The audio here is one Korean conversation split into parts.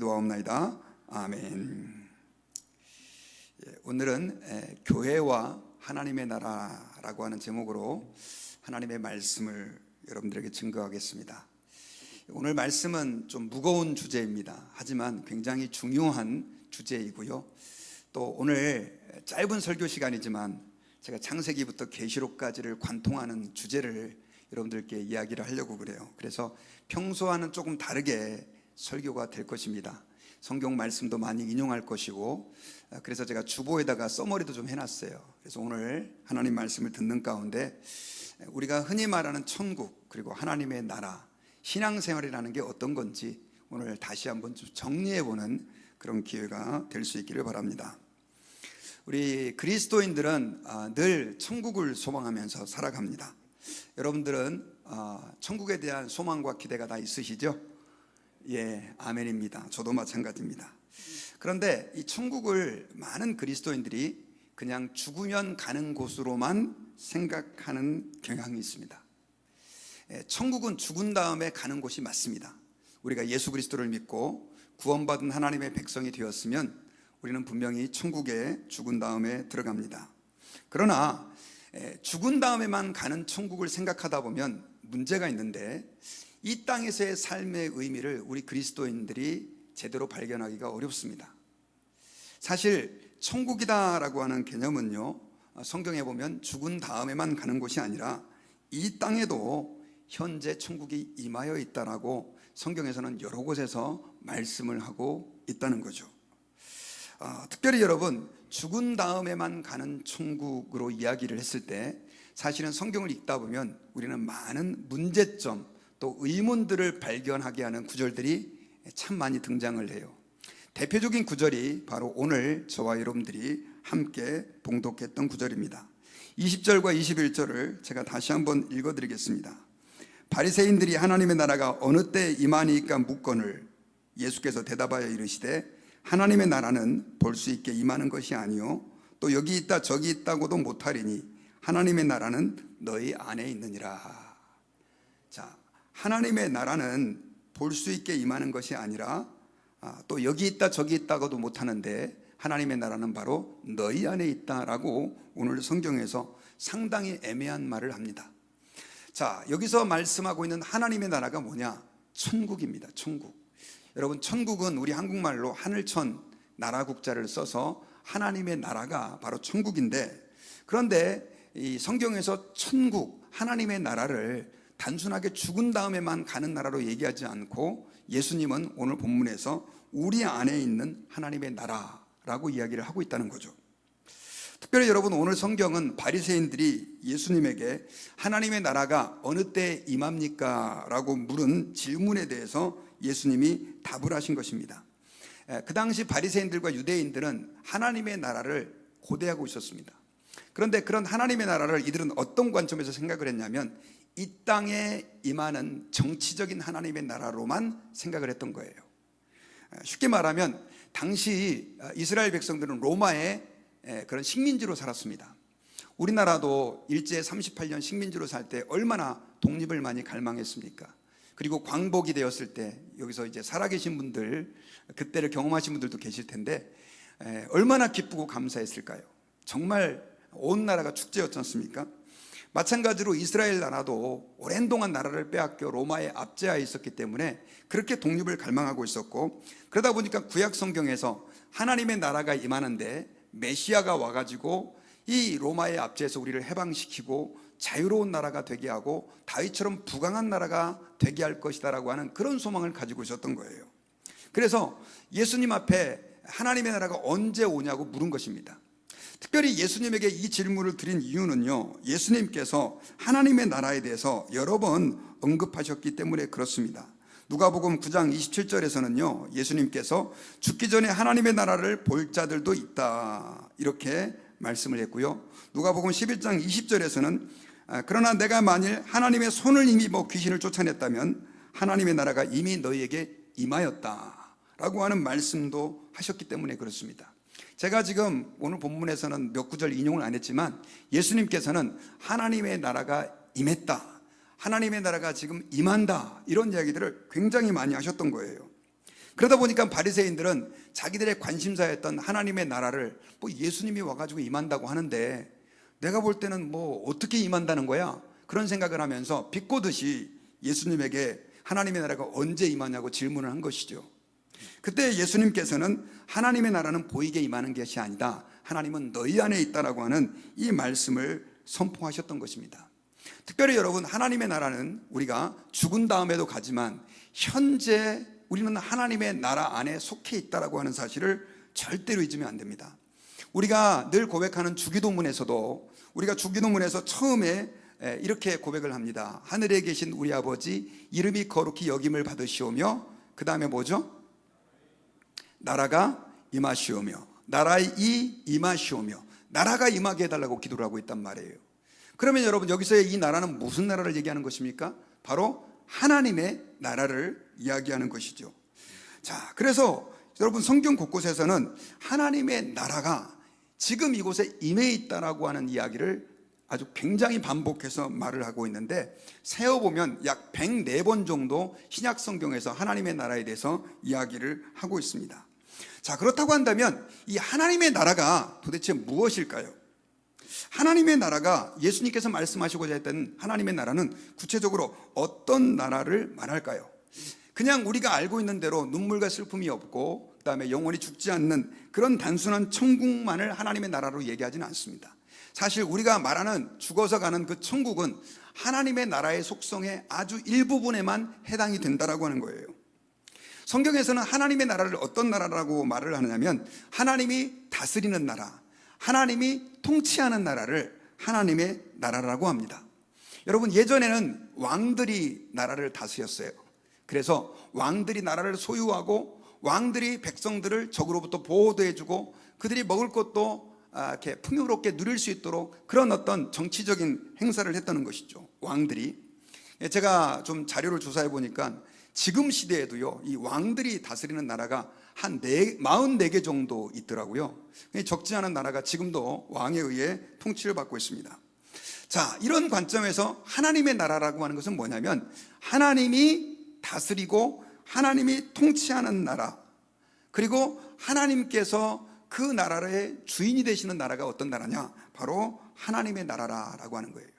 기도하옵나이다. 아멘. 오늘은 교회와 하나님의 나라라고 하는 제목으로 하나님의 말씀을 여러분들에게 증거하겠습니다. 오늘 말씀은 좀 무거운 주제입니다. 하지만 굉장히 중요한 주제이고요. 또 오늘 짧은 설교 시간이지만 제가 창세기부터 계시록까지를 관통하는 주제를 여러분들께 이야기를 하려고 그래요. 그래서 평소와는 조금 다르게 설교가 될 것입니다. 성경 말씀도 많이 인용할 것이고, 그래서 제가 주보에다가 써머리도 좀 해놨어요. 그래서 오늘 하나님 말씀을 듣는 가운데 우리가 흔히 말하는 천국, 그리고 하나님의 나라, 신앙생활이라는 게 어떤 건지 오늘 다시 한번 좀 정리해보는 그런 기회가 될 수 있기를 바랍니다. 우리 그리스도인들은 늘 천국을 소망하면서 살아갑니다. 여러분들은 천국에 대한 소망과 기대가 다 있으시죠? 예, 아멘입니다. 저도 마찬가지입니다. 그런데 이 천국을 많은 그리스도인들이 그냥 죽으면 가는 곳으로만 생각하는 경향이 있습니다. 천국은 죽은 다음에 가는 곳이 맞습니다. 우리가 예수 그리스도를 믿고 구원받은 하나님의 백성이 되었으면 우리는 분명히 천국에 죽은 다음에 들어갑니다. 그러나 죽은 다음에만 가는 천국을 생각하다 보면 문제가 있는데, 이 땅에서의 삶의 의미를 우리 그리스도인들이 제대로 발견하기가 어렵습니다. 사실 천국이다라고 하는 개념은요, 성경에 보면 죽은 다음에만 가는 곳이 아니라 이 땅에도 현재 천국이 임하여 있다라고 성경에서는 여러 곳에서 말씀을 하고 있다는 거죠. 특별히 여러분, 죽은 다음에만 가는 천국으로 이야기를 했을 때 사실은 성경을 읽다 보면 우리는 많은 문제점, 또 의문들을 발견하게 하는 구절들이 참 많이 등장을 해요. 대표적인 구절이 바로 오늘 저와 여러분들이 함께 봉독했던 구절입니다. 20절과 21절을 제가 다시 한번 읽어드리겠습니다. 바리새인들이 하나님의 나라가 어느 때 임하니까 묻거늘 예수께서 대답하여 이르시되 하나님의 나라는 볼 수 있게 임하는 것이 아니요 또 여기 있다 저기 있다고도 못하리니 하나님의 나라는 너희 안에 있느니라. 자, 하나님의 나라는 볼 수 있게 임하는 것이 아니라 또 여기 있다 저기 있다고도 못하는데 하나님의 나라는 바로 너희 안에 있다라고 오늘 성경에서 상당히 애매한 말을 합니다. 자, 여기서 말씀하고 있는 하나님의 나라가 뭐냐? 천국입니다. 천국. 여러분, 천국은 우리 한국말로 하늘천 나라국자를 써서 하나님의 나라가 바로 천국인데, 그런데 이 성경에서 천국, 하나님의 나라를 단순하게 죽은 다음에만 가는 나라로 얘기하지 않고 예수님은 오늘 본문에서 우리 안에 있는 하나님의 나라라고 이야기를 하고 있다는 거죠. 특별히 여러분, 오늘 성경은 바리새인들이 예수님에게 하나님의 나라가 어느 때 임합니까? 라고 물은 질문에 대해서 예수님이 답을 하신 것입니다. 그 당시 바리새인들과 유대인들은 하나님의 나라를 고대하고 있었습니다. 그런데 그런 하나님의 나라를 이들은 어떤 관점에서 생각을 했냐면 이 땅에 임하는 정치적인 하나님의 나라로만 생각을 했던 거예요. 쉽게 말하면 당시 이스라엘 백성들은 로마의 그런 식민지로 살았습니다. 우리나라도 일제 38년 식민지로 살 때 얼마나 독립을 많이 갈망했습니까? 그리고 광복이 되었을 때 여기서 이제 살아계신 분들, 그때를 경험하신 분들도 계실 텐데 얼마나 기쁘고 감사했을까요? 정말 온 나라가 축제였지 않습니까? 마찬가지로 이스라엘 나라도 오랜 동안 나라를 빼앗겨 로마의 압제하에 있었기 때문에 그렇게 독립을 갈망하고 있었고, 그러다 보니까 구약 성경에서 하나님의 나라가 임하는데 메시아가 와가지고 이 로마의 압제에서 우리를 해방시키고 자유로운 나라가 되게 하고 다윗처럼 부강한 나라가 되게 할 것이다라고 하는 그런 소망을 가지고 있었던 거예요. 그래서 예수님 앞에 하나님의 나라가 언제 오냐고 물은 것입니다. 특별히 예수님에게 이 질문을 드린 이유는요, 예수님께서 하나님의 나라에 대해서 여러 번 언급하셨기 때문에 그렇습니다. 누가복음 9장 27절에서는요, 예수님께서 죽기 전에 하나님의 나라를 볼 자들도 있다 이렇게 말씀을 했고요, 누가복음 11장 20절에서는 그러나 내가 만일 하나님의 손을 힘입어 귀신을 쫓아냈다면 하나님의 나라가 이미 너희에게 임하였다 라고 하는 말씀도 하셨기 때문에 그렇습니다. 제가 지금 오늘 본문에서는 몇 구절 인용을 안 했지만 예수님께서는 하나님의 나라가 임했다, 하나님의 나라가 지금 임한다, 이런 이야기들을 굉장히 많이 하셨던 거예요. 그러다 보니까 바리새인들은 자기들의 관심사였던 하나님의 나라를 예수님이 와가지고 임한다고 하는데 내가 볼 때는 어떻게 임한다는 거야? 그런 생각을 하면서 비꼬듯이 예수님에게 하나님의 나라가 언제 임하냐고 질문을 한 것이죠. 그때 예수님께서는 하나님의 나라는 보이게 임하는 것이 아니다, 하나님은 너희 안에 있다라고 하는 이 말씀을 선포하셨던 것입니다. 특별히 여러분, 하나님의 나라는 우리가 죽은 다음에도 가지만 현재 우리는 하나님의 나라 안에 속해 있다라고 하는 사실을 절대로 잊으면 안 됩니다. 우리가 늘 고백하는 주기도문에서도 우리가 주기도문에서 처음에 이렇게 고백을 합니다. 하늘에 계신 우리 아버지 이름이 거룩히 여김을 받으시오며, 그 다음에 뭐죠? 나라가 임하시오며, 나라의 임하시오며, 나라가 임하게 해달라고 기도를 하고 있단 말이에요. 그러면 여러분, 여기서의 이 나라는 무슨 나라를 얘기하는 것입니까? 바로 하나님의 나라를 이야기하는 것이죠. 자, 그래서 여러분, 성경 곳곳에서는 하나님의 나라가 지금 이곳에 임해 있다라고 하는 이야기를 아주 굉장히 반복해서 말을 하고 있는데, 세어보면 약 104번 정도 신약 성경에서 하나님의 나라에 대해서 이야기를 하고 있습니다. 자, 그렇다고 한다면 이 하나님의 나라가 도대체 무엇일까요? 하나님의 나라가, 예수님께서 말씀하시고자 했던 하나님의 나라는 구체적으로 어떤 나라를 말할까요? 그냥 우리가 알고 있는 대로 눈물과 슬픔이 없고 그다음에 영원히 죽지 않는 그런 단순한 천국만을 하나님의 나라로 얘기하지는 않습니다. 사실 우리가 말하는 죽어서 가는 그 천국은 하나님의 나라의 속성의 아주 일부분에만 해당이 된다라고 하는 거예요. 성경에서는 하나님의 나라를 어떤 나라라고 말을 하느냐면, 하나님이 다스리는 나라, 하나님이 통치하는 나라를 하나님의 나라라고 합니다. 여러분, 예전에는 왕들이 나라를 다스렸어요. 그래서 왕들이 나라를 소유하고 왕들이 백성들을 적으로부터 보호도 해주고 그들이 먹을 것도 이렇게 풍요롭게 누릴 수 있도록 그런 어떤 정치적인 행사를 했다는 것이죠, 왕들이. 제가 좀 자료를 조사해 보니까 지금 시대에도요, 이 왕들이 다스리는 나라가 한 44개 정도 있더라고요. 적지 않은 나라가 지금도 왕에 의해 통치를 받고 있습니다. 자, 이런 관점에서 하나님의 나라라고 하는 것은 뭐냐면, 하나님이 다스리고 하나님이 통치하는 나라, 그리고 하나님께서 그 나라의 주인이 되시는 나라가 어떤 나라냐? 바로 하나님의 나라라고 하는 거예요.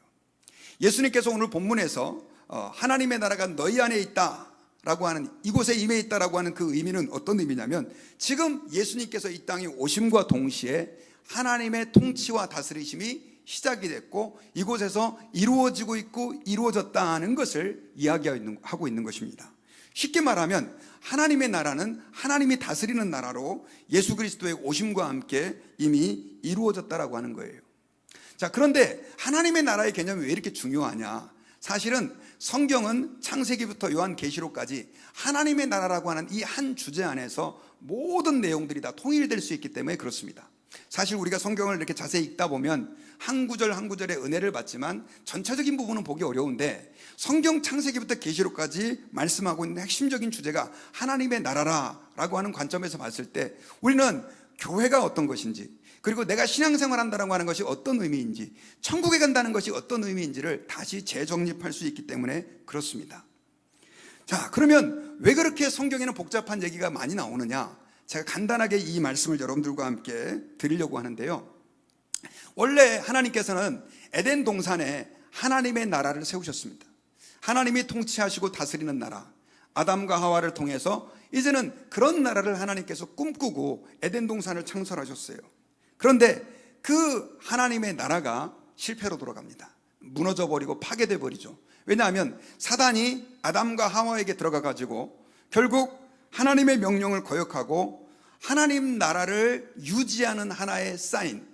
예수님께서 오늘 본문에서 하나님의 나라가 너희 안에 있다 라고 하는, 이곳에 임해 있다라고 하는 그 의미는 어떤 의미냐면, 지금 예수님께서 이 땅에 오심과 동시에 하나님의 통치와 다스리심이 시작이 됐고 이곳에서 이루어지고 있고 이루어졌다는 것을 이야기하고 있는 것입니다. 쉽게 말하면 하나님의 나라는 하나님이 다스리는 나라로 예수 그리스도의 오심과 함께 이미 이루어졌다라고 하는 거예요. 자, 그런데 하나님의 나라의 개념이 왜 이렇게 중요하냐? 사실은 성경은 창세기부터 요한계시록까지 하나님의 나라라고 하는 이 한 주제 안에서 모든 내용들이 다 통일될 수 있기 때문에 그렇습니다. 사실 우리가 성경을 이렇게 자세히 읽다 보면 한 구절 한 구절의 은혜를 받지만 전체적인 부분은 보기 어려운데, 성경 창세기부터 계시록까지 말씀하고 있는 핵심적인 주제가 하나님의 나라라고 하는 관점에서 봤을 때 우리는 교회가 어떤 것인지, 그리고 내가 신앙생활한다고 하는 것이 어떤 의미인지, 천국에 간다는 것이 어떤 의미인지를 다시 재정립할 수 있기 때문에 그렇습니다. 자, 그러면 왜 그렇게 성경에는 복잡한 얘기가 많이 나오느냐? 제가 간단하게 이 말씀을 여러분들과 함께 드리려고 하는데요, 원래 하나님께서는 에덴 동산에 하나님의 나라를 세우셨습니다. 하나님이 통치하시고 다스리는 나라, 아담과 하와를 통해서 이제는 그런 나라를 하나님께서 꿈꾸고 에덴 동산을 창설하셨어요. 그런데 그 하나님의 나라가 실패로 돌아갑니다. 무너져 버리고 파괴돼 버리죠. 왜냐하면 사단이 아담과 하와에게 들어가 가지고 결국 하나님의 명령을 거역하고 하나님 나라를 유지하는 하나의 사인,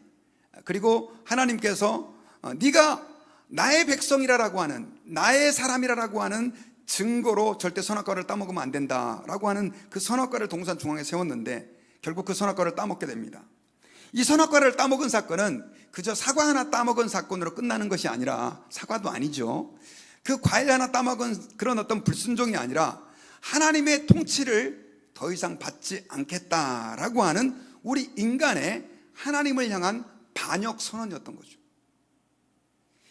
그리고 하나님께서 네가 나의 백성이라고 하는, 나의 사람이라고 하는 증거로 절대 선악과를 따먹으면 안 된다라고 하는 그 선악과를 동산 중앙에 세웠는데 결국 그 선악과를 따먹게 됩니다. 이 선악과를 따먹은 사건은 그저 사과 하나 따먹은 사건으로 끝나는 것이 아니라, 사과도 아니죠, 그 과일 하나 따먹은 그런 어떤 불순종이 아니라 하나님의 통치를 더 이상 받지 않겠다라고 하는 우리 인간의 하나님을 향한 반역 선언이었던 거죠.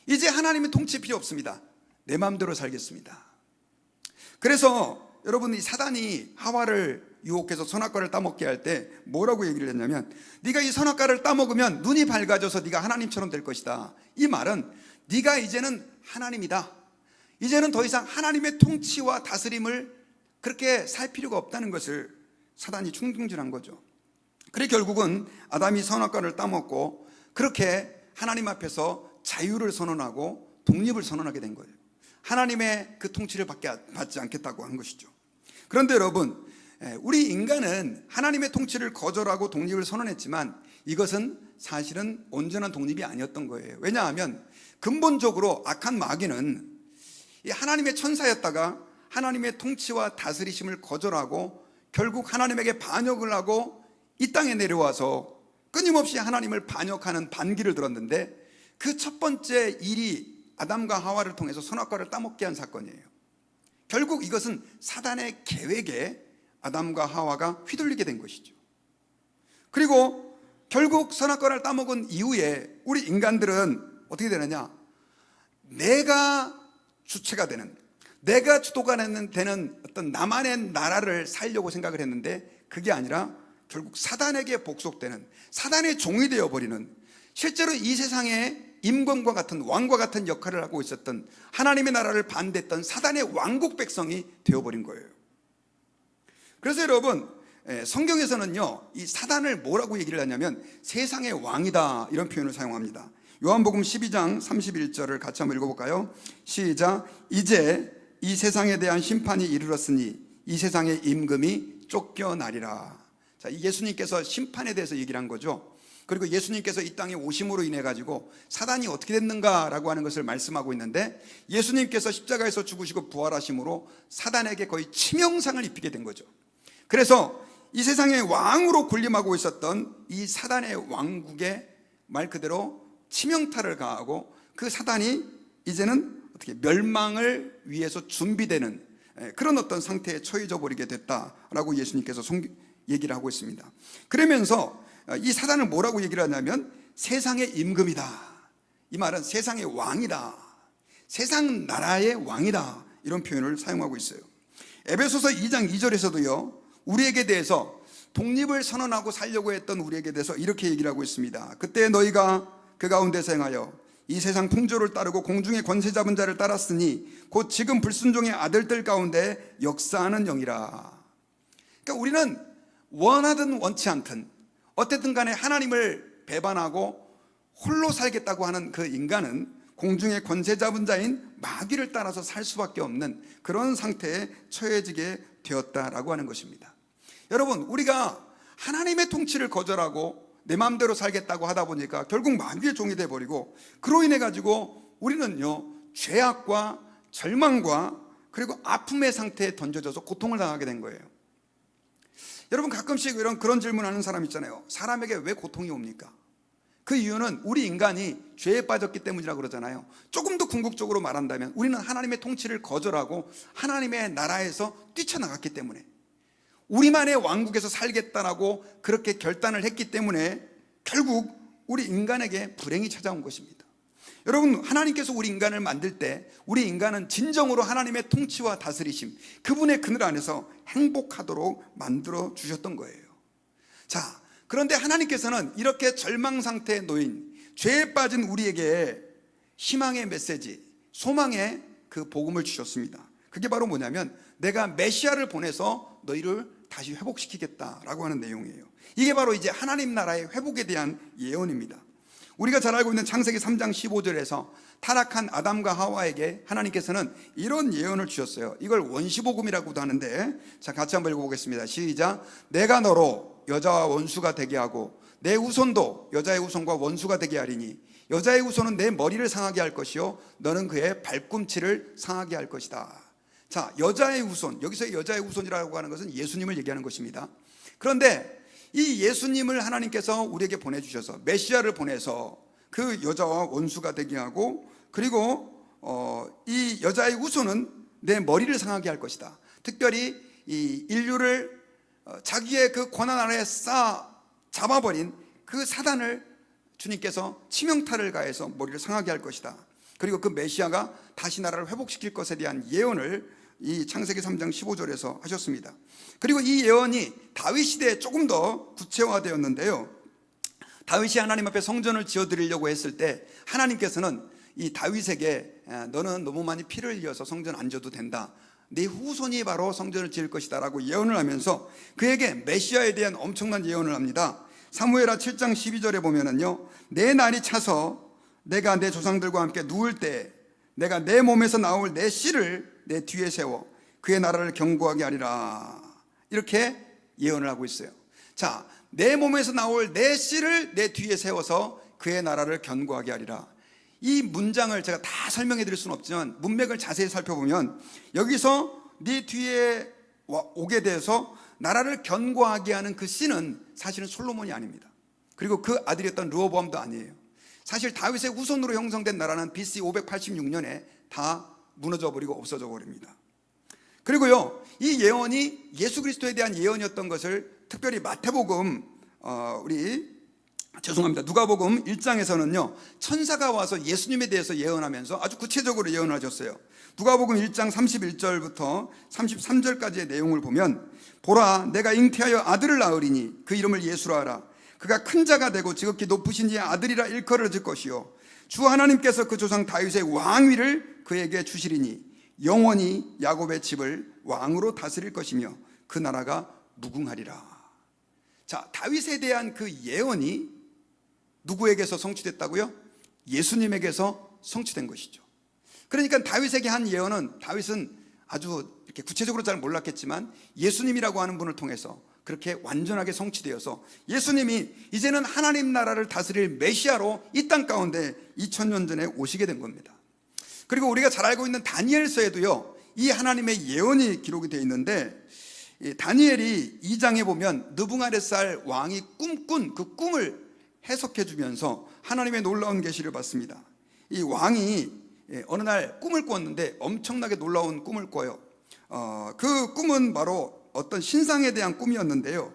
이제 하나님의 통치 필요 없습니다. 내 마음대로 살겠습니다. 그래서 여러분, 이 사단이 하와를 유혹해서 선악과를 따먹게 할 때 뭐라고 얘기를 했냐면, 네가 이 선악과를 따먹으면 눈이 밝아져서 네가 하나님처럼 될 것이다. 이 말은 네가 이제는 하나님이다. 이제는 더 이상 하나님의 통치와 다스림을 그렇게 살 필요가 없다는 것을 사단이 충동질한 거죠. 그래 결국은 아담이 선악과를 따먹고 그렇게 하나님 앞에서 자유를 선언하고 독립을 선언하게 된 거예요. 하나님의 그 통치를 받지 않겠다고 한 것이죠. 그런데 여러분, 우리 인간은 하나님의 통치를 거절하고 독립을 선언했지만 이것은 사실은 온전한 독립이 아니었던 거예요. 왜냐하면 근본적으로 악한 마귀는 이 하나님의 천사였다가 하나님의 통치와 다스리심을 거절하고 결국 하나님에게 반역을 하고 이 땅에 내려와서 끊임없이 하나님을 반역하는 반기를 들었는데, 그 첫 번째 일이 아담과 하와를 통해서 선악과를 따먹게 한 사건이에요. 결국 이것은 사단의 계획에 아담과 하와가 휘둘리게 된 것이죠. 그리고 결국 선악과를 따먹은 이후에 우리 인간들은 어떻게 되느냐, 내가 주체가 되는, 내가 주도가 되는 어떤 나만의 나라를 살려고 생각을 했는데, 그게 아니라 결국 사단에게 복속되는, 사단의 종이 되어버리는, 실제로 이 세상에 임금과 같은, 왕과 같은 역할을 하고 있었던, 하나님의 나라를 반대했던 사단의 왕국 백성이 되어버린 거예요. 그래서 여러분, 성경에서는요, 이 사단을 뭐라고 얘기를 하냐면 세상의 왕이다, 이런 표현을 사용합니다. 요한복음 12장 31절을 같이 한번 읽어볼까요? 시작. 이제 이 세상에 대한 심판이 이르렀으니 이 세상의 임금이 쫓겨나리라. 자, 예수님께서 심판에 대해서 얘기를 한 거죠. 그리고 예수님께서 이 땅에 오심으로 인해 가지고 사단이 어떻게 됐는가라고 하는 것을 말씀하고 있는데, 예수님께서 십자가에서 죽으시고 부활하심으로 사단에게 거의 치명상을 입히게 된 거죠. 그래서 이 세상의 왕으로 군림하고 있었던 이 사단의 왕국에 말 그대로 치명타를 가하고, 그 사단이 이제는 어떻게 멸망을 위해서 준비되는 그런 어떤 상태에 처해져 버리게 됐다라고 예수님께서 얘기를 하고 있습니다. 그러면서 이 사단을 뭐라고 얘기를 하냐면 세상의 임금이다. 이 말은 세상의 왕이다, 세상 나라의 왕이다, 이런 표현을 사용하고 있어요. 에베소서 2장 2절에서도요 우리에게 대해서, 독립을 선언하고 살려고 했던 우리에게 대해서 이렇게 얘기를 하고 있습니다. 그때 너희가 그 가운데서 행하여 이 세상 풍조를 따르고 공중의 권세 잡은 자를 따랐으니 곧 지금 불순종의 아들들 가운데 역사하는 영이라. 그러니까 우리는 원하든 원치 않든 어쨌든 간에 하나님을 배반하고 홀로 살겠다고 하는 그 인간은 공중의 권세 잡은 자인 마귀를 따라서 살 수밖에 없는 그런 상태에 처해지게 되었다라고 하는 것입니다. 여러분, 우리가 하나님의 통치를 거절하고 내 마음대로 살겠다고 하다 보니까 결국 마귀의 종이 돼버리고, 그로 인해 가지고 우리는요 죄악과 절망과 그리고 아픔의 상태에 던져져서 고통을 당하게 된 거예요. 여러분, 가끔씩 그런 질문하는 사람 있잖아요. 사람에게 왜 고통이 옵니까? 그 이유는 우리 인간이 죄에 빠졌기 때문이라고 그러잖아요. 조금 더 궁극적으로 말한다면 우리는 하나님의 통치를 거절하고 하나님의 나라에서 뛰쳐나갔기 때문에, 우리만의 왕국에서 살겠다라고 그렇게 결단을 했기 때문에 결국 우리 인간에게 불행이 찾아온 것입니다. 여러분, 하나님께서 우리 인간을 만들 때 우리 인간은 진정으로 하나님의 통치와 다스리심, 그분의 그늘 안에서 행복하도록 만들어 주셨던 거예요. 자, 그런데 하나님께서는 이렇게 절망 상태에 놓인 죄에 빠진 우리에게 희망의 메시지, 소망의 그 복음을 주셨습니다. 그게 바로 뭐냐면 내가 메시아를 보내서 너희를 다시 회복시키겠다라고 하는 내용이에요. 이게 바로 이제 하나님 나라의 회복에 대한 예언입니다. 우리가 잘 알고 있는 창세기 3장 15절에서 타락한 아담과 하와에게 하나님께서는 이런 예언을 주셨어요. 이걸 원시복음이라고도 하는데, 자, 같이 한번 읽어보겠습니다. 시작. 내가 너로 여자와 원수가 되게 하고 내 후손도 여자의 후손과 원수가 되게 하리니 여자의 후손은 내 머리를 상하게 할 것이요 너는 그의 발꿈치를 상하게 할 것이다. 자, 여자의 후손, 여기서 여자의 후손이라고 하는 것은 예수님을 얘기하는 것입니다. 그런데 이 예수님을 하나님께서 우리에게 보내주셔서, 메시아를 보내서 그 여자와 원수가 되게 하고, 그리고 이 여자의 후손은 내 머리를 상하게 할 것이다. 특별히 이 인류를 자기의 그 권한 아래에 잡아버린 그 사단을 주님께서 치명타를 가해서 머리를 상하게 할 것이다. 그리고 그 메시아가 다시 나라를 회복시킬 것에 대한 예언을 이 창세기 3장 15절에서 하셨습니다. 그리고 이 예언이 다윗 시대에 조금 더 구체화되었는데요, 다윗이 하나님 앞에 성전을 지어드리려고 했을 때 하나님께서는 이 다윗에게 너는 너무 많이 피를 흘려서 성전 안 지어도 된다, 네 후손이 바로 성전을 지을 것이다 라고 예언을 하면서 그에게 메시아에 대한 엄청난 예언을 합니다. 사무엘하 7장 12절에 보면은요, 내 날이 차서 내가 내 조상들과 함께 누울 때 내가 내 몸에서 나올 내 씨를 내 뒤에 세워 그의 나라를 견고하게 하리라, 이렇게 예언을 하고 있어요. 자, 내 몸에서 나올 내 씨를 내 뒤에 세워서 그의 나라를 견고하게 하리라. 이 문장을 제가 다 설명해 드릴 수는 없지만 문맥을 자세히 살펴보면 여기서 네 뒤에 오게 돼서 나라를 견고하게 하는 그 씨는 사실은 솔로몬이 아닙니다. 그리고 그 아들이었던 르호보암도 아니에요. 사실 다윗의 후손으로 형성된 나라는 BC 586년에 다 무너져 버리고 없어져 버립니다. 그리고요, 이 예언이 예수 그리스도에 대한 예언이었던 것을 특별히 마태복음 누가복음 1장에서는요 천사가 와서 예수님에 대해서 예언하면서 아주 구체적으로 예언을 하셨어요. 누가복음 1장 31절부터 33절까지의 내용을 보면, 보라 내가 잉태하여 아들을 낳으리니 그 이름을 예수라 하라. 그가 큰 자가 되고 지극히 높으신 이의 아들이라 일컬어질 것이요 주 하나님께서 그 조상 다윗의 왕위를 그에게 주시리니 영원히 야곱의 집을 왕으로 다스릴 것이며 그 나라가 무궁하리라. 자, 다윗에 대한 그 예언이 누구에게서 성취됐다고요? 예수님에게서 성취된 것이죠. 그러니까 다윗에게 한 예언은, 다윗은 아주 이렇게 구체적으로 잘 몰랐겠지만 예수님이라고 하는 분을 통해서 그렇게 완전하게 성취되어서 예수님이 이제는 하나님 나라를 다스릴 메시아로 이 땅 가운데 2000년 전에 오시게 된 겁니다. 그리고 우리가 잘 알고 있는 다니엘서에도요 이 하나님의 예언이 기록이 되어 있는데, 다니엘이 2장에 보면 느부갓네살 왕이 꿈꾼 그 꿈을 해석해 주면서 하나님의 놀라운 계시를 받습니다. 이 왕이 어느 날 꿈을 꿨는데 엄청나게 놀라운 꿈을 꿔요. 그 꿈은 바로 어떤 신상에 대한 꿈이었는데요,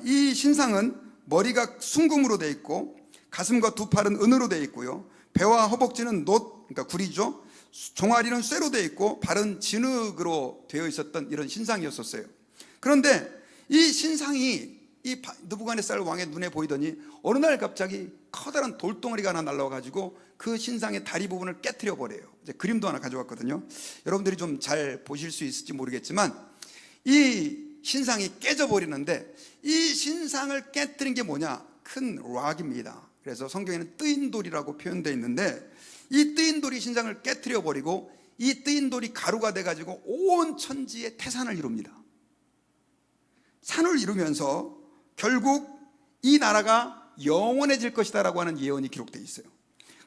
이 신상은 머리가 순금으로 되어 있고 가슴과 두 팔은 은으로 되어 있고요, 배와 허벅지는 그러니까 구리죠, 종아리는 쇠로 되어 있고 발은 진흙으로 되어 있었던 이런 신상이었었어요. 그런데 이 신상이 이 느부갓네살 왕의 눈에 보이더니 어느 날 갑자기 커다란 돌덩어리가 하나 날라와가지고 그 신상의 다리 부분을 깨트려 버려요. 이제 그림도 하나 가져왔거든요. 여러분들이 좀 잘 보실 수 있을지 모르겠지만 이 신상이 깨져버리는데, 이 신상을 깨뜨린 게 뭐냐? 큰 락입니다. 그래서 성경에는 뜨인 돌이라고 표현되어 있는데, 이 뜨인 돌이 신상을 깨뜨려 버리고 이 뜨인 돌이 가루가 돼가지고 온 천지에 태산을 이룹니다. 산을 이루면서 결국 이 나라가 영원해질 것이다 라고 하는 예언이 기록되어 있어요.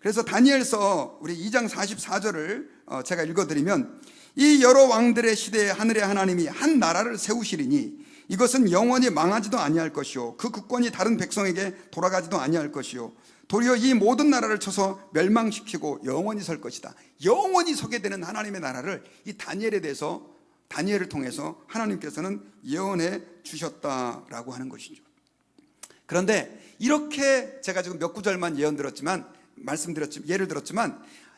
그래서 다니엘서 우리 2장 44절을 제가 읽어드리면, 이 여러 왕들의 시대에 하늘의 하나님이 한 나라를 세우시리니 이것은 영원히 망하지도 아니할 것이요 그 국권이 다른 백성에게 돌아가지도 아니할 것이요 도리어 이 모든 나라를 쳐서 멸망시키고 영원히 설 것이다. 영원히 서게 되는 하나님의 나라를 이 다니엘을 통해서 하나님께서는 예언해 주셨다라고 하는 것이죠. 그런데 이렇게 제가 지금 몇 구절만 예를 들었지만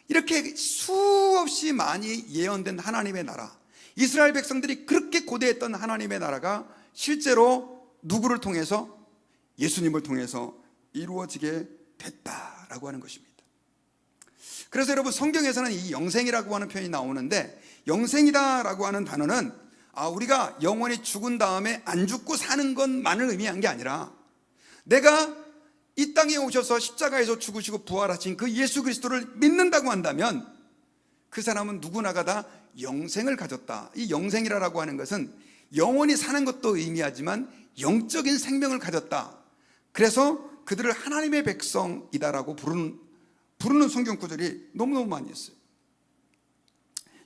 이렇게 수없이 많이 예언된 하나님의 나라, 이스라엘 백성들이 그렇게 고대했던 하나님의 나라가 실제로 누구를 통해서? 예수님을 통해서 이루어지게 됐다라고 하는 것입니다. 그래서 여러분, 성경에서는 이 영생이라고 하는 표현이 나오는데, 영생이다라고 하는 단어는 우리가 영원히 죽은 다음에 안 죽고 사는 것만을 의미한 게 아니라, 내가 이 땅에 오셔서 십자가에서 죽으시고 부활하신 그 예수 그리스도를 믿는다고 한다면 그 사람은 누구나가 다 영생을 가졌다. 이 영생이라고 하는 것은 영원히 사는 것도 의미하지만 영적인 생명을 가졌다. 그래서 그들을 하나님의 백성이다라고 부르는 성경 구절이 너무너무 많이 있어요.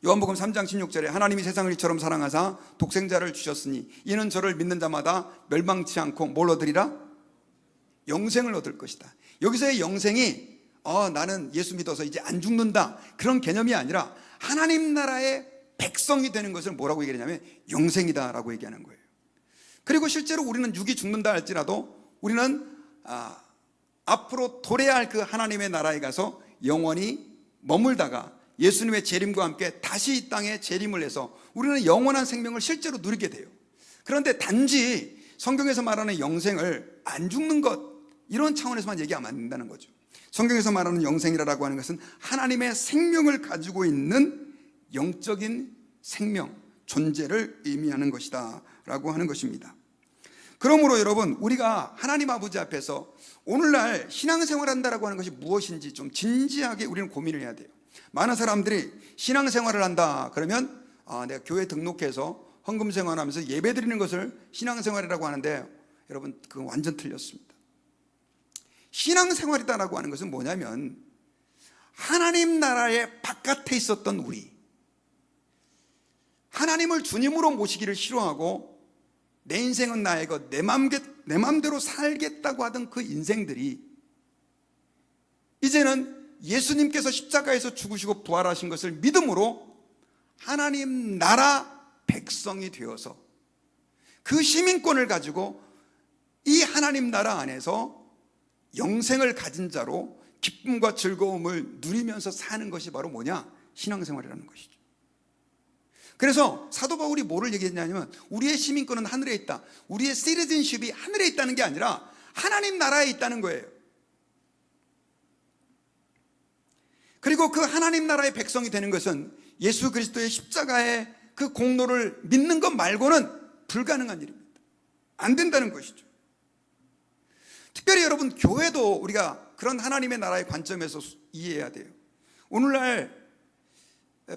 요한복음 3장 16절에 하나님이 세상을 이처럼 사랑하사 독생자를 주셨으니 이는 저를 믿는 자마다 멸망치 않고 뭘 얻으리라? 영생을 얻을 것이다. 여기서의 영생이 나는 예수 믿어서 이제 안 죽는다, 그런 개념이 아니라 하나님 나라의 백성이 되는 것을 뭐라고 얘기하냐면 영생이다라고 얘기하는 거예요. 그리고 실제로 우리는 육이 죽는다 할지라도 우리는 앞으로 도래할 그 하나님의 나라에 가서 영원히 머물다가 예수님의 재림과 함께 다시 이 땅에 재림을 해서 우리는 영원한 생명을 실제로 누리게 돼요. 그런데 단지 성경에서 말하는 영생을 안 죽는 것, 이런 차원에서만 얘기하면 안 된다는 거죠. 성경에서 말하는 영생이라고 하는 것은 하나님의 생명을 가지고 있는 영적인 생명, 존재를 의미하는 것이다 라고 하는 것입니다. 그러므로 여러분, 우리가 하나님 아버지 앞에서 오늘날 신앙생활 한다라고 하는 것이 무엇인지 좀 진지하게 우리는 고민을 해야 돼요. 많은 사람들이 신앙생활을 한다 그러면 내가 교회 등록해서 헌금생활하면서 예배드리는 것을 신앙생활이라고 하는데, 여러분 그건 완전 틀렸습니다. 신앙생활이다라고 하는 것은 뭐냐면, 하나님 나라의 바깥에 있었던 우리, 하나님을 주님으로 모시기를 싫어하고 내 인생은 나의 것, 내 맘대로 살겠다고 하던 그 인생들이 이제는 예수님께서 십자가에서 죽으시고 부활하신 것을 믿음으로 하나님 나라 백성이 되어서 그 시민권을 가지고 이 하나님 나라 안에서 영생을 가진 자로 기쁨과 즐거움을 누리면서 사는 것이 바로 뭐냐? 신앙생활이라는 것이죠. 그래서 사도 바울이 뭐를 얘기했냐면, 우리의 시민권은 하늘에 있다, 우리의 시티즌십이 하늘에 있다는 게 아니라 하나님 나라에 있다는 거예요. 그리고 그 하나님 나라의 백성이 되는 것은 예수 그리스도의 십자가의 그 공로를 믿는 것 말고는 불가능한 일입니다. 안 된다는 것이죠. 특별히 여러분, 교회도 우리가 그런 하나님의 나라의 관점에서 이해해야 돼요. 오늘날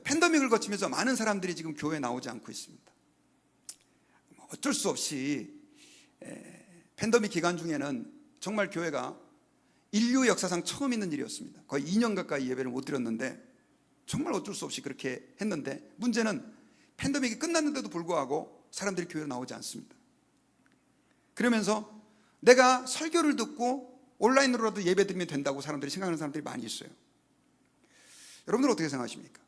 팬데믹을 거치면서 많은 사람들이 지금 교회에 나오지 않고 있습니다. 어쩔 수 없이 팬데믹 기간 중에는 정말 교회가 인류 역사상 처음 있는 일이었습니다. 거의 2년 가까이 예배를 못 드렸는데, 정말 어쩔 수 없이 그렇게 했는데, 문제는 팬데믹이 끝났는데도 불구하고 사람들이 교회로 나오지 않습니다. 그러면서 내가 설교를 듣고 온라인으로라도 예배 드리면 된다고 사람들이 생각하는 사람들이 많이 있어요. 여러분들 어떻게 생각하십니까?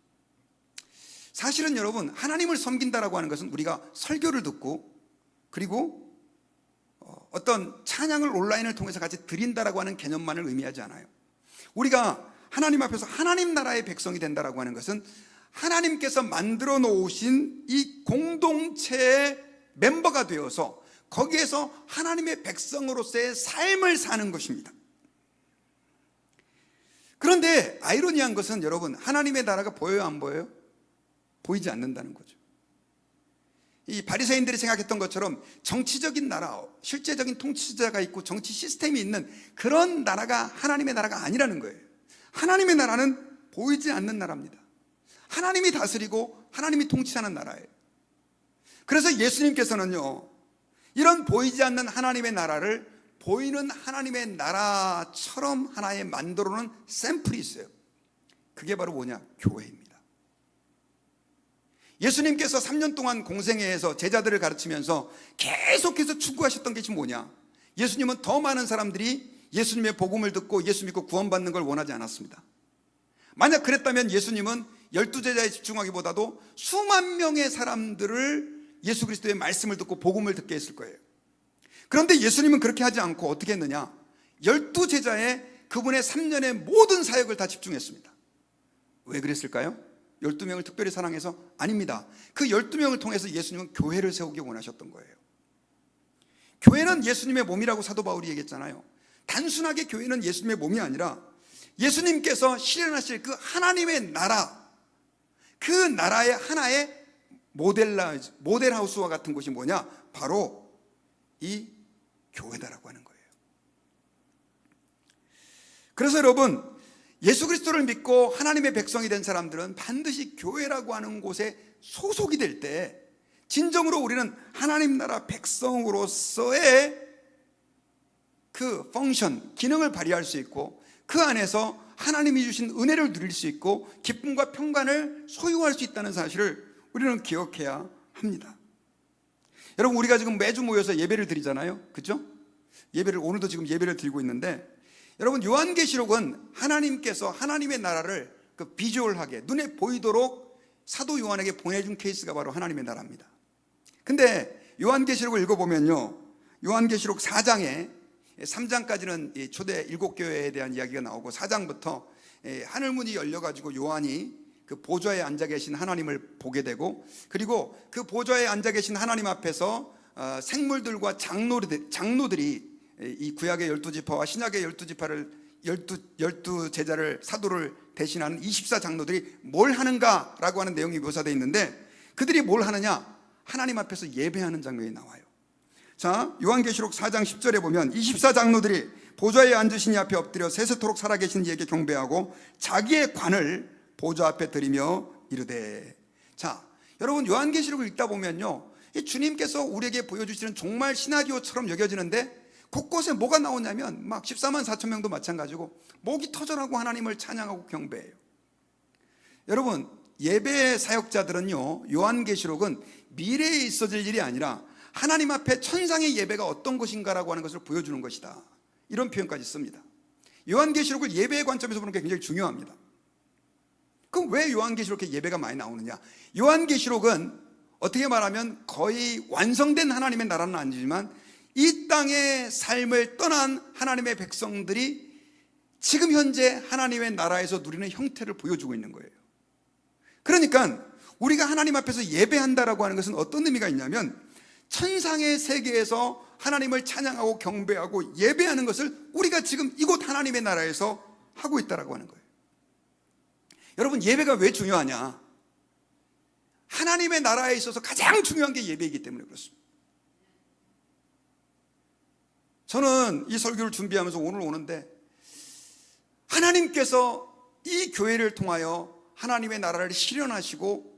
사실은 여러분, 하나님을 섬긴다라고 하는 것은 우리가 설교를 듣고 그리고 어떤 찬양을 온라인을 통해서 같이 드린다라고 하는 개념만을 의미하지 않아요. 우리가 하나님 앞에서 하나님 나라의 백성이 된다라고 하는 것은 하나님께서 만들어 놓으신 이 공동체의 멤버가 되어서 거기에서 하나님의 백성으로서의 삶을 사는 것입니다. 그런데 아이러니한 것은 여러분, 하나님의 나라가 보여요, 안 보여요? 보이지 않는다는 거죠. 이 바리새인들이 생각했던 것처럼 정치적인 나라, 실제적인 통치자가 있고 정치 시스템이 있는 그런 나라가 하나님의 나라가 아니라는 거예요. 하나님의 나라는 보이지 않는 나라입니다. 하나님이 다스리고 하나님이 통치하는 나라예요. 그래서 예수님께서는요, 이런 보이지 않는 하나님의 나라를 보이는 하나님의 나라처럼 하나의 만들어 놓은 샘플이 있어요. 그게 바로 뭐냐? 교회입니다. 예수님께서 3년 동안 공생애에서 제자들을 가르치면서 계속해서 추구하셨던 것이 뭐냐? 예수님은 더 많은 사람들이 예수님의 복음을 듣고 예수 믿고 구원받는 걸 원하지 않았습니다. 만약 그랬다면 예수님은 12제자에 집중하기보다도 수만 명의 사람들을 예수 그리스도의 말씀을 듣고 복음을 듣게 했을 거예요. 그런데 예수님은 그렇게 하지 않고 어떻게 했느냐? 12제자에 그분의 3년의 모든 사역을 다 집중했습니다. 왜 그랬을까요? 12명을 특별히 사랑해서? 아닙니다. 그 12명을 통해서 예수님은 교회를 세우기 원하셨던 거예요. 교회는 예수님의 몸이라고 사도 바울이 얘기했잖아요. 단순하게 교회는 예수님의 몸이 아니라 예수님께서 실현하실 그 하나님의 나라, 그 나라의 하나의 모델하우스와 같은 곳이 뭐냐? 바로 이 교회다라고 하는 거예요. 그래서 여러분, 예수 그리스도를 믿고 하나님의 백성이 된 사람들은 반드시 교회라고 하는 곳에 소속이 될 때 진정으로 우리는 하나님 나라 백성으로서의 그 펑션, 기능을 발휘할 수 있고 그 안에서 하나님이 주신 은혜를 누릴 수 있고 기쁨과 평강을 소유할 수 있다는 사실을 우리는 기억해야 합니다. 여러분, 우리가 지금 매주 모여서 예배를 드리잖아요. 그렇죠? 오늘도 지금 예배를 드리고 있는데, 여러분, 요한계시록은 하나님께서 하나님의 나라를 그 비주얼하게 눈에 보이도록 사도 요한에게 보내준 케이스가 바로 하나님의 나라입니다. 근데 요한계시록을 읽어보면요, 요한계시록 4장에 3장까지는 초대 7교회에 대한 이야기가 나오고 4장부터 하늘문이 열려가지고 요한이 그 보좌에 앉아 계신 하나님을 보게 되고, 그리고 그 보좌에 앉아 계신 하나님 앞에서 생물들과 장로들이 이 구약의 12지파와 신약의 12지파를 12 제자를 사도를 대신하는 24장로들이 뭘 하는가라고 하는 내용이 묘사되어 있는데, 그들이 뭘 하느냐? 하나님 앞에서 예배하는 장면이 나와요. 자, 요한계시록 4장 10절에 보면 24장로들이 보좌에 앉으신 이 앞에 엎드려 세세토록 살아계신 이에게 경배하고 자기의 관을 보좌 앞에 드리며 이르되. 자, 여러분 요한계시록을 읽다 보면요, 이 주님께서 우리에게 보여주시는 정말 시나리오처럼 여겨지는데, 곳곳에 뭐가 나오냐면 막 14만 4천 명도 마찬가지고 목이 터져나고 하나님을 찬양하고 경배해요. 여러분, 예배 사역자들은요, 요한계시록은 미래에 있어질 일이 아니라 하나님 앞에 천상의 예배가 어떤 것인가라고 하는 것을 보여주는 것이다, 이런 표현까지 씁니다. 요한계시록을 예배의 관점에서 보는 게 굉장히 중요합니다. 그럼 왜 요한계시록에 예배가 많이 나오느냐? 요한계시록은 어떻게 말하면 거의 완성된 하나님의 나라는 아니지만 이 땅의 삶을 떠난 하나님의 백성들이 지금 현재 하나님의 나라에서 누리는 형태를 보여주고 있는 거예요. 그러니까 우리가 하나님 앞에서 예배한다라고 하는 것은 어떤 의미가 있냐면, 천상의 세계에서 하나님을 찬양하고 경배하고 예배하는 것을 우리가 지금 이곳 하나님의 나라에서 하고 있다라고 하는 거예요. 여러분, 예배가 왜 중요하냐? 하나님의 나라에 있어서 가장 중요한 게 예배이기 때문에 그렇습니다. 저는 이 설교를 준비하면서 오늘 오는데, 하나님께서 이 교회를 통하여 하나님의 나라를 실현하시고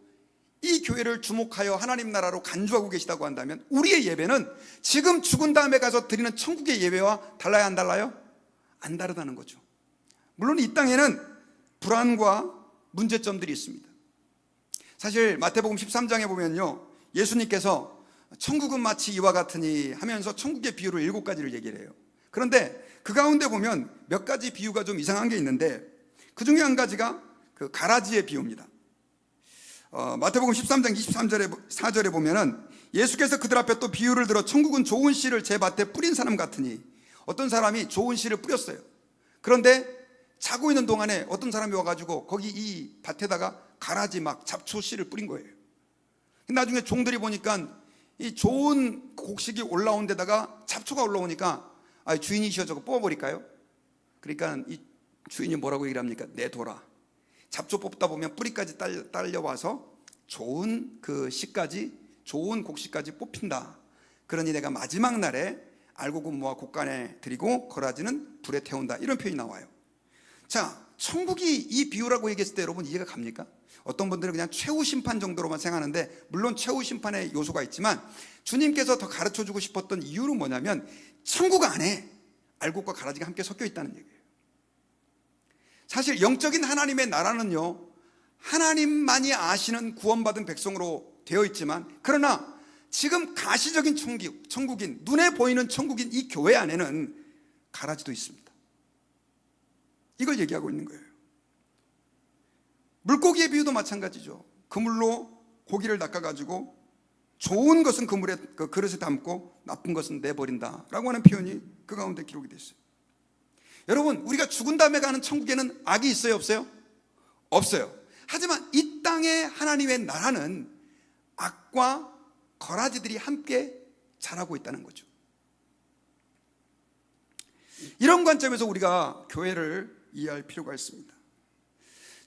이 교회를 주목하여 하나님 나라로 간주하고 계시다고 한다면, 우리의 예배는 지금 죽은 다음에 가서 드리는 천국의 예배와 달라야 안 달라요? 안 다르다는 거죠. 물론 이 땅에는 불안과 문제점들이 있습니다. 사실 마태복음 13장에 보면요, 예수님께서 천국은 마치 이와 같으니 하면서 천국의 비유를 7가지를 얘기를 해요. 그런데 그 가운데 보면 몇 가지 비유가 좀 이상한 게 있는데, 그 중에 한 가지가 그 가라지의 비유입니다. 마태복음 13장 23절에 4절에 보면은 예수께서 그들 앞에 또 비유를 들어 천국은 좋은 씨를 제 밭에 뿌린 사람 같으니, 어떤 사람이 좋은 씨를 뿌렸어요. 그런데 자고 있는 동안에 어떤 사람이 와가지고 거기 이 밭에다가 가라지 막 잡초 씨를 뿌린 거예요. 나중에 종들이 보니까 이 좋은 곡식이 올라온 데다가 잡초가 올라오니까, 주인이시여 저거 뽑아버릴까요? 그러니까 이 주인이 뭐라고 얘기를 합니까? 내둬라. 잡초 뽑다 보면 뿌리까지 딸려와서 좋은 그 씨까지, 좋은 곡식까지 뽑힌다. 그러니 내가 마지막 날에 알곡은 모아 곡간에 드리고 거라지는 불에 태운다, 이런 표현이 나와요. 자, 천국이 이 비유라고 얘기했을 때 여러분 이해가 갑니까? 어떤 분들은 그냥 최후 심판 정도로만 생각하는데, 물론 최후 심판의 요소가 있지만 주님께서 더 가르쳐주고 싶었던 이유는 뭐냐면, 천국 안에 알곡과 가라지가 함께 섞여 있다는 얘기예요. 사실 영적인 하나님의 나라는요, 하나님만이 아시는 구원받은 백성으로 되어 있지만, 그러나 지금 가시적인 천국인, 눈에 보이는 천국인 이 교회 안에는 가라지도 있습니다. 이걸 얘기하고 있는 거예요. 물고기의 비유도 마찬가지죠. 그물로 고기를 낚아가지고 좋은 것은 그 그릇에 담고 나쁜 것은 내버린다라고 하는 표현이 그 가운데 기록이 되어 있어요. 여러분, 우리가 죽은 다음에 가는 천국에는 악이 있어요, 없어요? 없어요. 하지만 이 땅의 하나님의 나라는 악과 거라지들이 함께 자라고 있다는 거죠. 이런 관점에서 우리가 교회를 이해할 필요가 있습니다.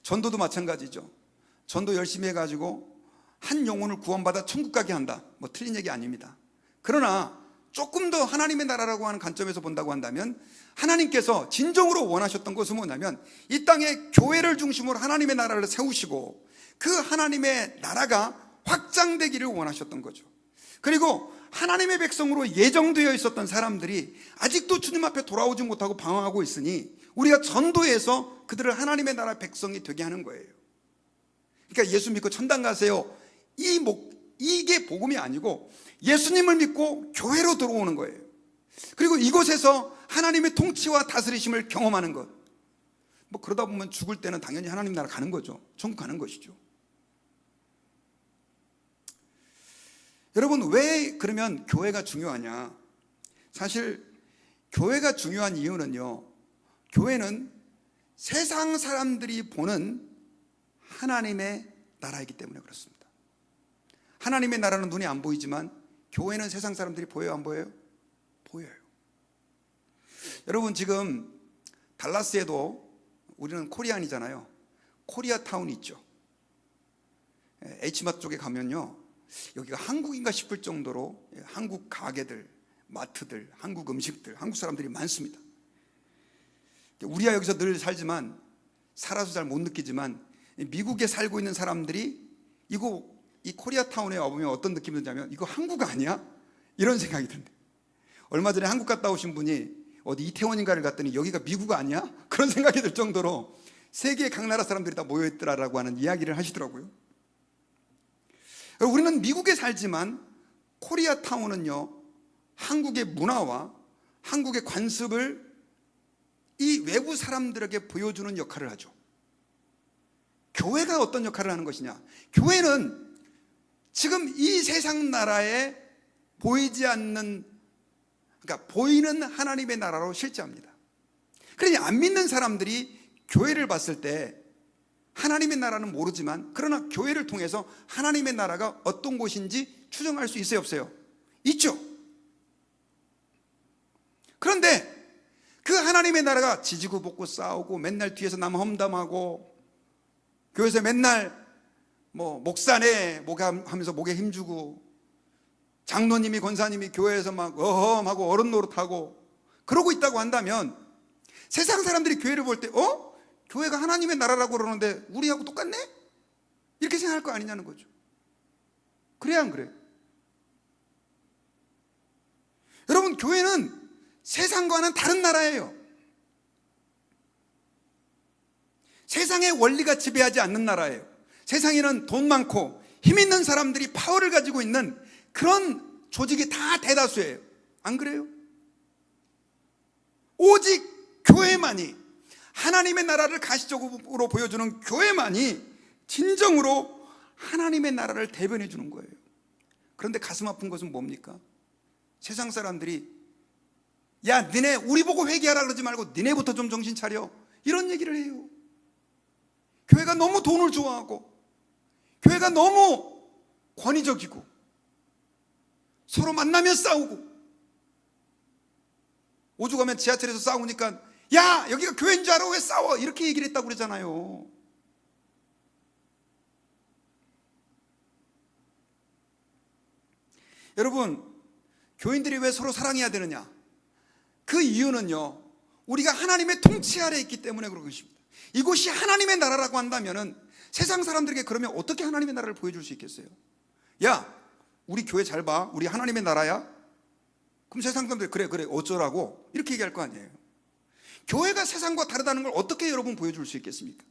전도도 마찬가지죠. 전도 열심히 해가지고 한 영혼을 구원받아 천국 가게 한다, 뭐 틀린 얘기 아닙니다. 그러나 조금 더 하나님의 나라라고 하는 관점에서 본다고 한다면, 하나님께서 진정으로 원하셨던 것은 뭐냐면, 이 땅에 교회를 중심으로 하나님의 나라를 세우시고 그 하나님의 나라가 확장되기를 원하셨던 거죠. 그리고 하나님의 백성으로 예정되어 있었던 사람들이 아직도 주님 앞에 돌아오지 못하고 방황하고 있으니 우리가 전도해서 그들을 하나님의 나라 백성이 되게 하는 거예요. 그러니까 예수 믿고 천당 가세요, 이게 복음이 아니고 예수님을 믿고 교회로 들어오는 거예요. 그리고 이곳에서 하나님의 통치와 다스리심을 경험하는 것. 뭐 그러다 보면 죽을 때는 당연히 하나님 나라 가는 거죠. 천국 가는 것이죠. 여러분, 왜 그러면 교회가 중요하냐? 사실 교회가 중요한 이유는요, 교회는 세상 사람들이 보는 하나님의 나라이기 때문에 그렇습니다. 하나님의 나라는 눈에 안 보이지만 교회는 세상 사람들이 보여요, 안 보여요? 보여요. 여러분, 지금 달라스에도 우리는 코리안이잖아요. 코리아타운이 있죠. H마트 쪽에 가면요, 여기가 한국인가 싶을 정도로 한국 가게들, 마트들, 한국 음식들, 한국 사람들이 많습니다. 우리야 여기서 늘 살지만, 살아서 잘 못 느끼지만, 미국에 살고 있는 사람들이 이 코리아타운에 와보면 어떤 느낌이 드냐면, 이거 한국 아니야? 이런 생각이 든대요. 얼마 전에 한국 갔다 오신 분이 어디 이태원인가를 갔더니 여기가 미국 아니야? 그런 생각이 들 정도로 세계의 각 나라 사람들이 다 모여있더라라고 하는 이야기를 하시더라고요. 우리는 미국에 살지만 코리아타운은요, 한국의 문화와 한국의 관습을 이 외부 사람들에게 보여주는 역할을 하죠. 교회가 어떤 역할을 하는 것이냐? 교회는 지금 이 세상 나라에 보이지 않는, 그러니까 보이는 하나님의 나라로 실제합니다. 그러니 안 믿는 사람들이 교회를 봤을 때 하나님의 나라는 모르지만, 그러나 교회를 통해서 하나님의 나라가 어떤 곳인지 추정할 수 있어요, 없어요? 있죠. 그런데 그 하나님의 나라가 지지고 볶고 싸우고 맨날 뒤에서 남 험담하고 교회에서 맨날 목사네 하면서 목에 힘주고, 장로님이 권사님이 교회에서 막 어험하고 어른 노릇하고 그러고 있다고 한다면, 세상 사람들이 교회를 볼 때 교회가 하나님의 나라라고 그러는데 우리하고 똑같네? 이렇게 생각할 거 아니냐는 거죠. 그래야 안 그래요? 여러분, 교회는 세상과는 다른 나라예요. 세상의 원리가 지배하지 않는 나라예요. 세상에는 돈 많고 힘 있는 사람들이 파워를 가지고 있는 그런 조직이 다 대다수예요. 안 그래요? 오직 교회만이, 하나님의 나라를 가시적으로 보여주는 교회만이 진정으로 하나님의 나라를 대변해 주는 거예요. 그런데 가슴 아픈 것은 뭡니까? 세상 사람들이 야, 니네 우리 보고 회개하라 그러지 말고 니네부터 좀 정신 차려, 이런 얘기를 해요. 교회가 너무 돈을 좋아하고, 교회가 너무 권위적이고, 서로 만나면 싸우고, 오죽하면 지하철에서 싸우니까 야, 여기가 교회인 줄 알아? 왜 싸워? 이렇게 얘기를 했다고 그러잖아요. 여러분, 교인들이 왜 서로 사랑해야 되느냐? 그 이유는요, 우리가 하나님의 통치 아래에 있기 때문에 그런 것입니다. 이곳이 하나님의 나라라고 한다면은 세상 사람들에게 그러면 어떻게 하나님의 나라를 보여줄 수 있겠어요? 야, 우리 교회 잘 봐, 우리 하나님의 나라야? 그럼 세상 사람들이 그래 어쩌라고 이렇게 얘기할 거 아니에요. 교회가 세상과 다르다는 걸 어떻게 여러분 보여줄 수 있겠습니까?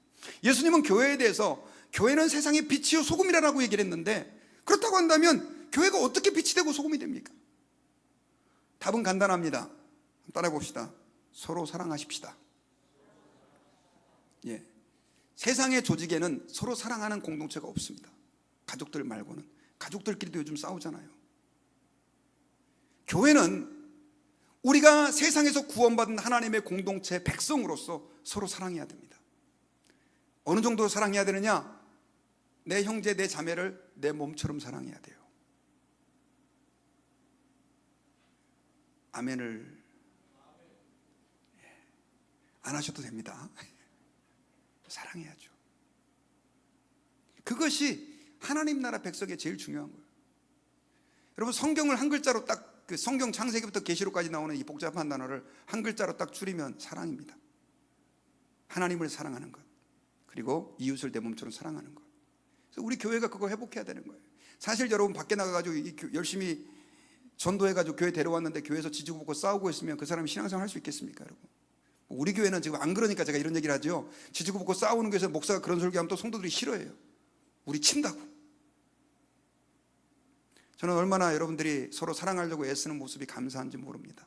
예수님은 교회에 대해서 교회는 세상의 빛이요 소금이라고 얘기를 했는데, 그렇다고 한다면 교회가 어떻게 빛이 되고 소금이 됩니까? 답은 간단합니다. 따라해 봅시다. 서로 사랑하십시다. 예. 세상의 조직에는 서로 사랑하는 공동체가 없습니다. 가족들 말고는. 가족들끼리도 요즘 싸우잖아요. 교회는 우리가 세상에서 구원받은 하나님의 공동체 백성으로서 서로 사랑해야 됩니다. 어느 정도 사랑해야 되느냐? 내 형제 내 자매를 내 몸처럼 사랑해야 돼요. 아멘을 안 하셔도 됩니다. 사랑해야죠. 그것이 하나님 나라 백성의 제일 중요한 거예요. 여러분, 성경을 한 글자로 딱, 그 성경 창세기부터 계시록까지 나오는 이 복잡한 단어를 한 글자로 딱 줄이면 사랑입니다. 하나님을 사랑하는 것, 그리고 이웃을 내 몸처럼 사랑하는 것. 그래서 우리 교회가 그거 회복해야 되는 거예요. 사실 여러분, 밖에 나가가지고 열심히 전도해가지고 교회 데려왔는데 교회에서 지지고 볶고 싸우고 있으면 그 사람이 신앙생활 할 수 있겠습니까, 여러분? 우리 교회는 지금 안 그러니까 제가 이런 얘기를 하죠. 지지고 볶고 싸우는 교회에서 목사가 그런 설교하면 또 성도들이 싫어해요. 우리 친다고. 저는 얼마나 여러분들이 서로 사랑하려고 애쓰는 모습이 감사한지 모릅니다.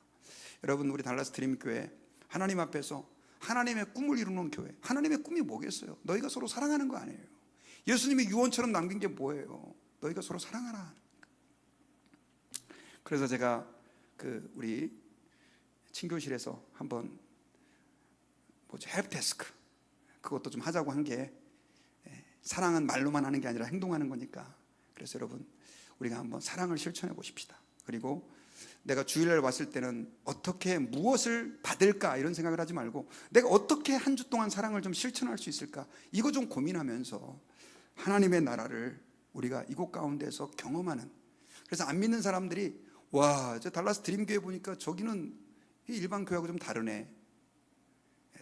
여러분, 우리 달라스 드림교회 하나님 앞에서 하나님의 꿈을 이루는 교회. 하나님의 꿈이 뭐겠어요? 너희가 서로 사랑하는 거 아니에요. 예수님이 유언처럼 남긴 게 뭐예요? 너희가 서로 사랑하라. 그래서 제가 우리 친교실에서 한번 헬프데스크 그것도 좀 하자고 한 게, 사랑은 말로만 하는 게 아니라 행동하는 거니까. 그래서 여러분, 우리가 한번 사랑을 실천해 보십시다. 그리고 내가 주일날 왔을 때는 어떻게 무엇을 받을까 이런 생각을 하지 말고 내가 어떻게 한 주 동안 사랑을 좀 실천할 수 있을까 이거 좀 고민하면서 하나님의 나라를 우리가 이곳 가운데서 경험하는. 그래서 안 믿는 사람들이 와, 저 달라스 드림교회 보니까 저기는 일반 교회하고 좀 다르네,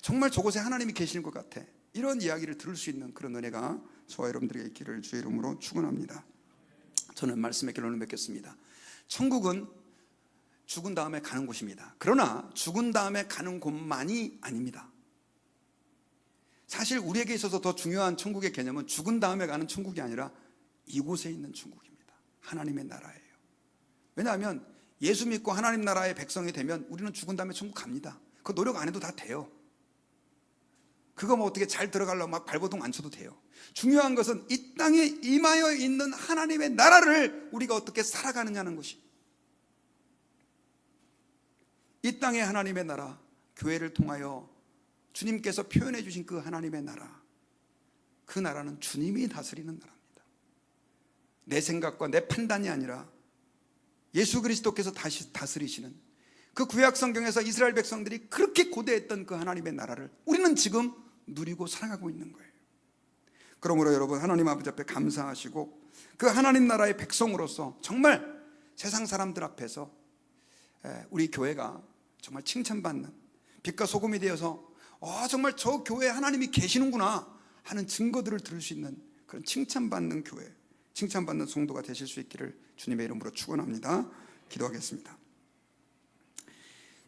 정말 저곳에 하나님이 계시는 것 같아, 이런 이야기를 들을 수 있는 그런 은혜가 저와 여러분들에게 있기를 주의 이름으로 축원합니다. 저는 말씀의 결론을 맺겠습니다. 천국은 죽은 다음에 가는 곳입니다. 그러나 죽은 다음에 가는 곳만이 아닙니다. 사실 우리에게 있어서 더 중요한 천국의 개념은 죽은 다음에 가는 천국이 아니라 이곳에 있는 천국입니다. 하나님의 나라예요. 왜냐하면 예수 믿고 하나님 나라의 백성이 되면 우리는 죽은 다음에 천국 갑니다. 그 노력 안 해도 다 돼요. 그거 뭐 어떻게 잘 들어가려고 막 발버둥 안 쳐도 돼요. 중요한 것은 이 땅에 임하여 있는 하나님의 나라를 우리가 어떻게 살아가느냐는 것이, 이 땅의 하나님의 나라, 교회를 통하여 주님께서 표현해 주신 그 하나님의 나라, 그 나라는 주님이 다스리는 나라입니다. 내 생각과 내 판단이 아니라 예수 그리스도께서 다시 다스리시는 그 구약 성경에서 이스라엘 백성들이 그렇게 고대했던 그 하나님의 나라를 우리는 지금 누리고 살아가고 있는 거예요. 그러므로 여러분, 하나님 아버지 앞에 감사하시고 그 하나님 나라의 백성으로서 정말 세상 사람들 앞에서 우리 교회가 정말 칭찬받는 빛과 소금이 되어서 정말 저 교회에 하나님이 계시는구나 하는 증거들을 들을 수 있는 그런 칭찬받는 교회, 칭찬받는 성도가 되실 수 있기를 주님의 이름으로 축원합니다. 기도하겠습니다.